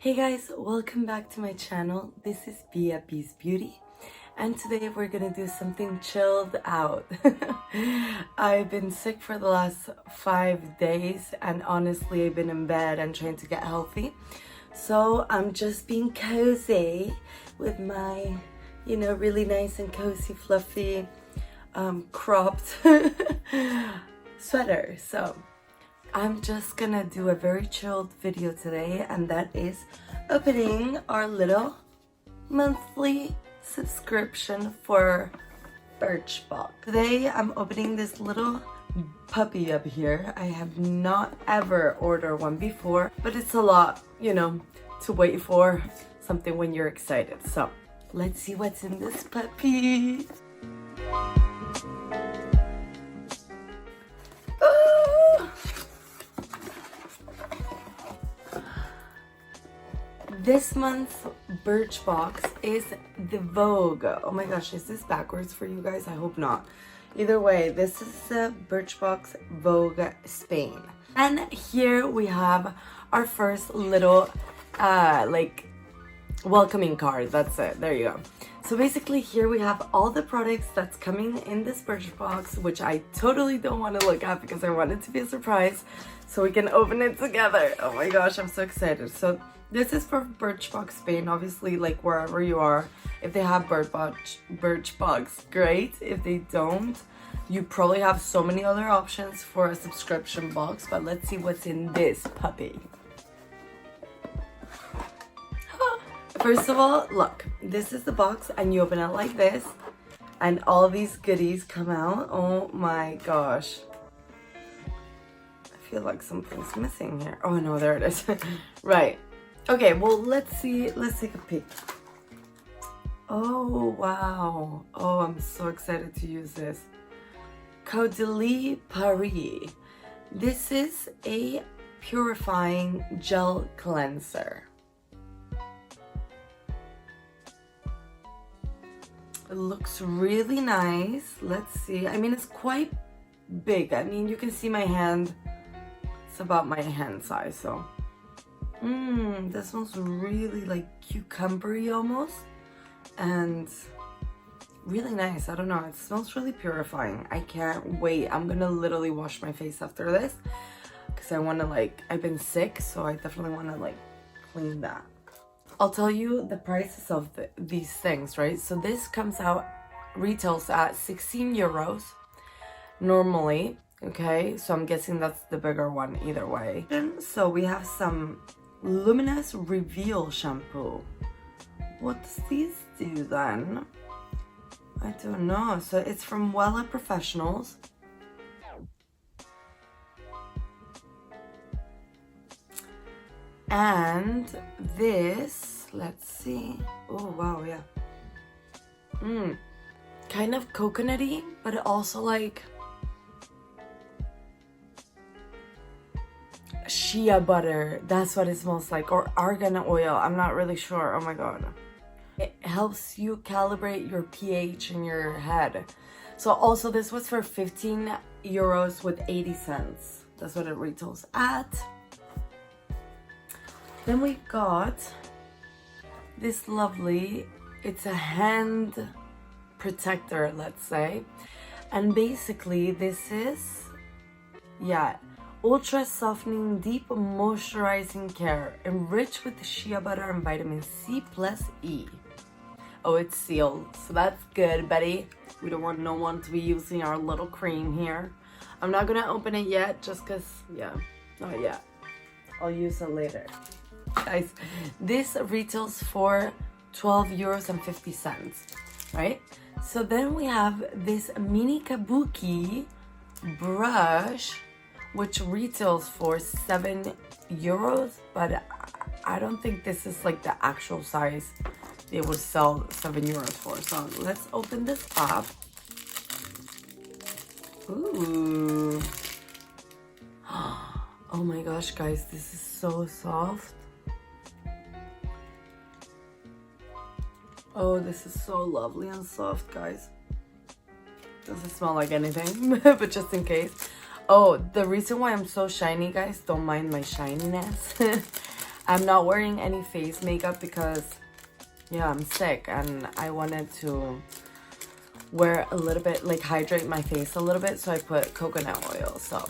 Hey guys, welcome back to my channel. This is Bia Bee's Beauty, and today we're gonna do something chilled out. I've been sick for the last 5 days, and honestly I've been in bed and trying to get healthy. So I'm just being cozy with my, really nice and cozy, fluffy, cropped sweater. So I'm just gonna do a very chilled video today, and that is opening our little monthly subscription for Birchbox. Today I'm opening this little puppy up here. I have not ever ordered one before, but it's a lot, to wait for something when you're excited. So let's see what's in this puppy. This month's Birchbox is the Vogue. Oh my gosh, is this backwards for you guys? I hope not. Either way, this is the Birchbox Vogue Spain. And here we have our first little welcoming card. That's it. There you go. So basically here we have all the products that's coming in this Birchbox, which I totally don't want to look at because I want it to be a surprise so we can open it together. Oh my gosh, I'm so excited. So this is for Birchbox Spain, obviously, like wherever you are. If they have Birchbox, great. If they don't, you probably have so many other options for a subscription box, but let's see what's in this puppy. First of all, look, this is the box and you open it like this and all these goodies come out. Oh my gosh. I feel like something's missing here. Oh no, there it is. Right. Okay, well, let's take a peek. Oh, wow. Oh, I'm so excited to use this. Caudalie Paris. This is a purifying gel cleanser. It looks really nice. Let's see. I mean, it's quite big. I mean, you can see my hand. It's about my hand size, so. This smells really like cucumbery almost, and really nice. I don't know, it smells really purifying. I can't wait. I'm gonna literally wash my face after this because I want to I've been sick, so I definitely want to clean that. I'll tell you the prices of these things, right? So this retails at 16 euros normally. Okay, so I'm guessing that's the bigger one either way. So we have some Luminous Reveal shampoo. What does these do then? I don't know. So it's from Wella Professionals. And this, let's see. Oh wow, yeah. Kind of coconutty, but also shea butter. That's what it smells like, or argan oil. I'm not really sure. Oh my god. It helps you calibrate your pH in your head. So also this was for 15 euros with 80 cents. That's what it retails at. Then we got this lovely, it's a hand protector, let's say. And basically this is, ultra softening, deep moisturizing care, enriched with shea butter and vitamin C plus E. Oh, it's sealed, so that's good, buddy. We don't want no one to be using our little cream here. I'm not gonna open it yet, just cause, not yet. I'll use it later. Guys, this retails for 12 euros and 50 cents, right? So then we have this mini Kabuki Brush, which retails for 7 euros, but I don't think this is the actual size they would sell 7 euros for. So let's open this up. Ooh. Oh my gosh, guys, this is so soft. Oh, this is so lovely and soft, guys. Doesn't smell like anything, but just in case. Oh, the reason why I'm so shiny, guys, don't mind my shininess. I'm not wearing any face makeup because, yeah, I'm sick and I wanted to wear a little bit, like hydrate my face a little bit, so I put coconut oil. So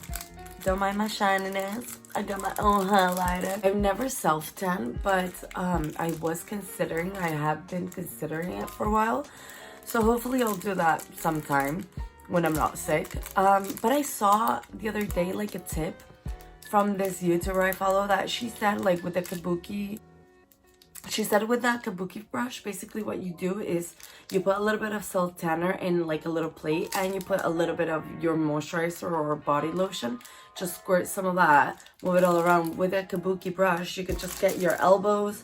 don't mind my shininess. I got my own highlighter. I've never self-tanned, but I have been considering it for a while. So hopefully I'll do that sometime when I'm not sick. But I saw the other day like a tip from this YouTuber I follow that she said like with the Kabuki, she said with that Kabuki brush, basically what you do is you put a little bit of self tanner in like a little plate and you put a little bit of your moisturizer or body lotion. Just squirt some of that, move it all around. With a Kabuki brush, you could just get your elbows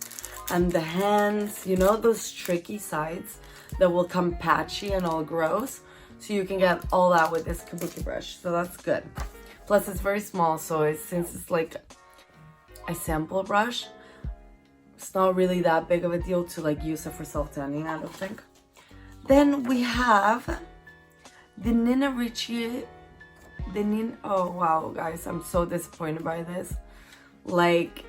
and the hands, you know, those tricky sides that will come patchy and all gross. So you can get all that with this Kabuki brush. So that's good. Plus it's very small, so since it's like a sample brush, it's not really that big of a deal to like use it for self-tanning, I don't think. Then we have the Ricci. Oh wow, guys, I'm so disappointed by this. Like,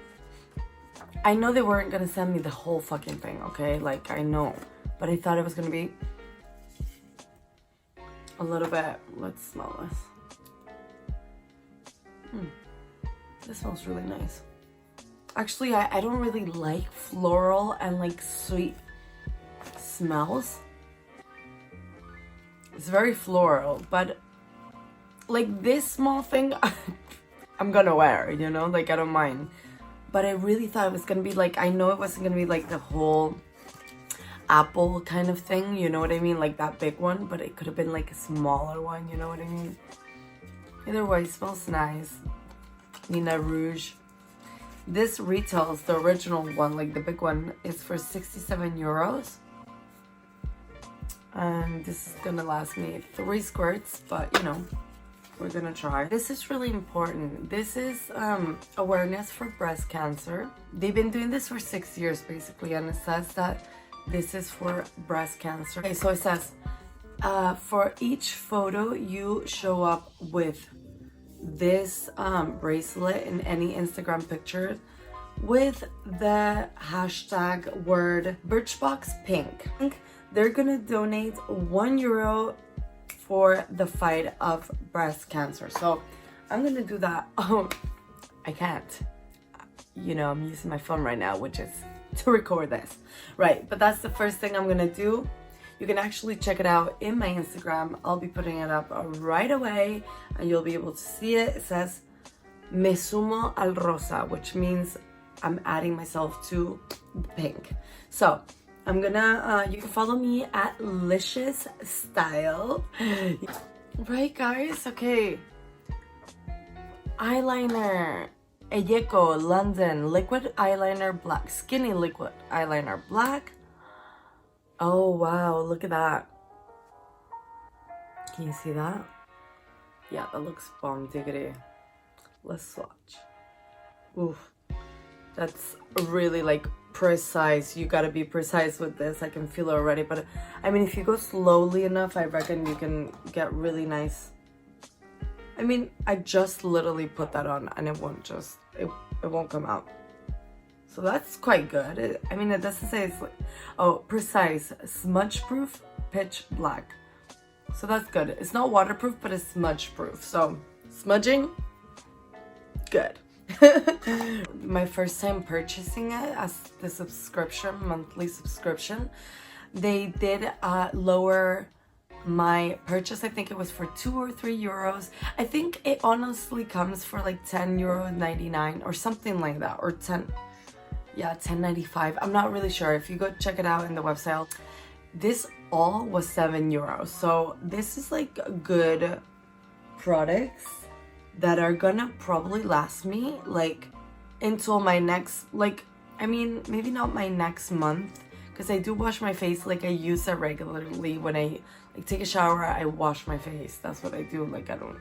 I know they weren't gonna send me the whole fucking thing, okay? Like, I know, but I thought it was gonna be a little bit. Let's smell this. This smells really nice. Actually, I don't really like floral and like sweet smells. It's very floral, but like this small thing I'm gonna wear, you know, like I don't mind. But I really thought it was gonna be like, I know it wasn't gonna be like the whole apple kind of thing, you know what I mean, like that big one, but it could have been like a smaller one, you know what I mean. Either way, it smells nice. Nina Rouge. This retails, the original one, like the big one, is for 67 euros. And this is gonna last me 3 squirts, but you know, we're gonna try. This is really important. This is awareness for breast cancer. They've been doing this for 6 years basically, and it says that this is for breast cancer. Okay, so it says, for each photo you show up with this bracelet in any Instagram picture with the hashtag word Birchbox pink, they're gonna donate €1 for the fight of breast cancer. So I'm gonna do that. Oh, I can't, you know, I'm using my phone right now, which is to record this, right? But that's the first thing I'm gonna do. You can actually check it out in my Instagram. I'll be putting it up right away and you'll be able to see it. It says Me sumo al rosa, which means I'm adding myself to the pink. So I'm gonna, you can follow me at LiciusStyle. Right, guys? Okay. Eyeliner. A Yoko London liquid eyeliner black. Skinny liquid eyeliner black. Oh wow, look at that. Can you see that? Yeah, that looks bomb diggity. Let's swatch. Oof. That's really like precise. You gotta be precise with this. I can feel it already, but I mean, if you go slowly enough, I reckon you can get really nice. I mean, I just literally put that on and it won't just, it won't come out. So that's quite good. I mean, it doesn't say it's like, oh, precise, smudge proof, pitch black. So that's good. It's not waterproof, but it's smudge proof. So smudging, good. My first time purchasing it as the subscription, monthly subscription, they did lower my purchase. I think it was for 2 or 3 euros. I think it honestly comes for like €10.99 or something like that, or 10. Yeah, $10.95. I'm not really sure. If you go check it out in the website, this all was €7. So this is like good products that are gonna probably last me like until my next, like, I mean, maybe not my next month, because I do wash my face. Like, I use it regularly. When I like take a shower, I wash my face. That's what I do. Like, I don't,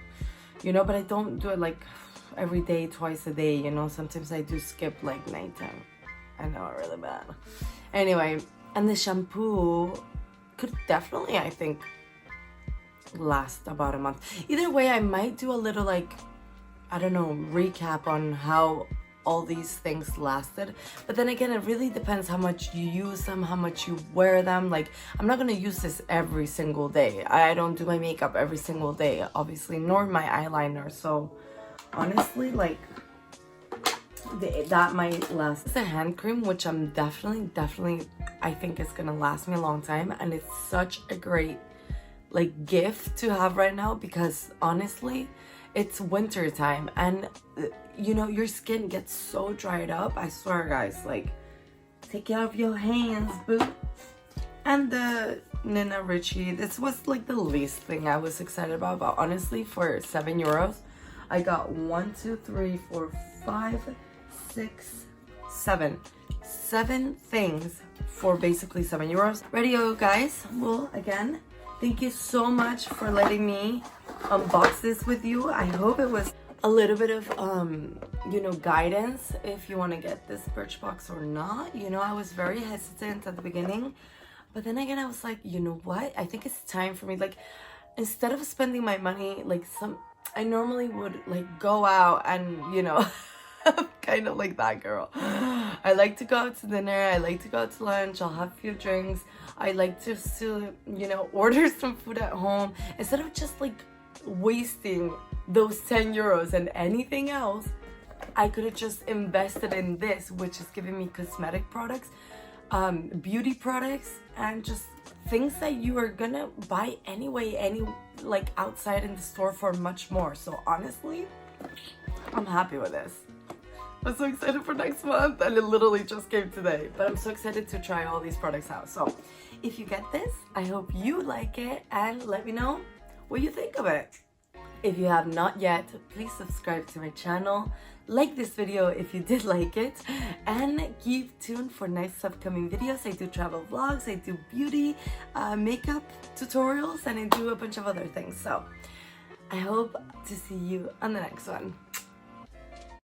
you know, but I don't do it like every day, twice a day, you know. Sometimes I do skip like nighttime. I know, really bad. Anyway, and the shampoo could definitely, I think, last about a month. Either way, I might do a little like, I don't know, recap on how all these things lasted. But then again, it really depends how much you use them, how much you wear them. Like, I'm not gonna use this every single day. I don't do my makeup every single day, obviously, nor my eyeliner. So honestly, like, that might last. It's a hand cream, which I'm definitely, I think it's gonna last me a long time. And it's such a great, like, gift to have right now, because honestly, it's winter time, and you know, your skin gets so dried up. I swear, guys, like, take care of your hands, boo. And the Ricci, this was like the least thing I was excited about, but honestly, for €7, I got 1, 2, 3, 4, 5, 6, 7 things for basically €7. Radio, guys. Well, again, thank you so much for letting me unbox this with you. I hope it was a little bit of you know, guidance if you want to get this Birchbox or not. You know, I was very hesitant at the beginning, but then again, I was like, you know what, I think it's time for me. Like, instead of spending my money like I normally would, like, go out and, you know, I'm kind of like that girl. I like to go out to dinner, I like to go out to lunch, I'll have a few drinks, I like to still, you know, order some food at home instead of just like wasting those €10 and anything else. I could have just invested in this, which is giving me cosmetic products, beauty products, and just things that you are gonna buy anyway, like outside in the store for much more. So honestly, I'm happy with this. I'm so excited for next month, and it literally just came today, but I'm so excited to try all these products out. So if you get this, I hope you like it, and let me know what you think of it. If you have not yet, please subscribe to my channel, like this video if you did like it, and keep tuned for next upcoming videos. I do travel vlogs, I do beauty, makeup tutorials, and I do a bunch of other things. So I hope to see you on the next one.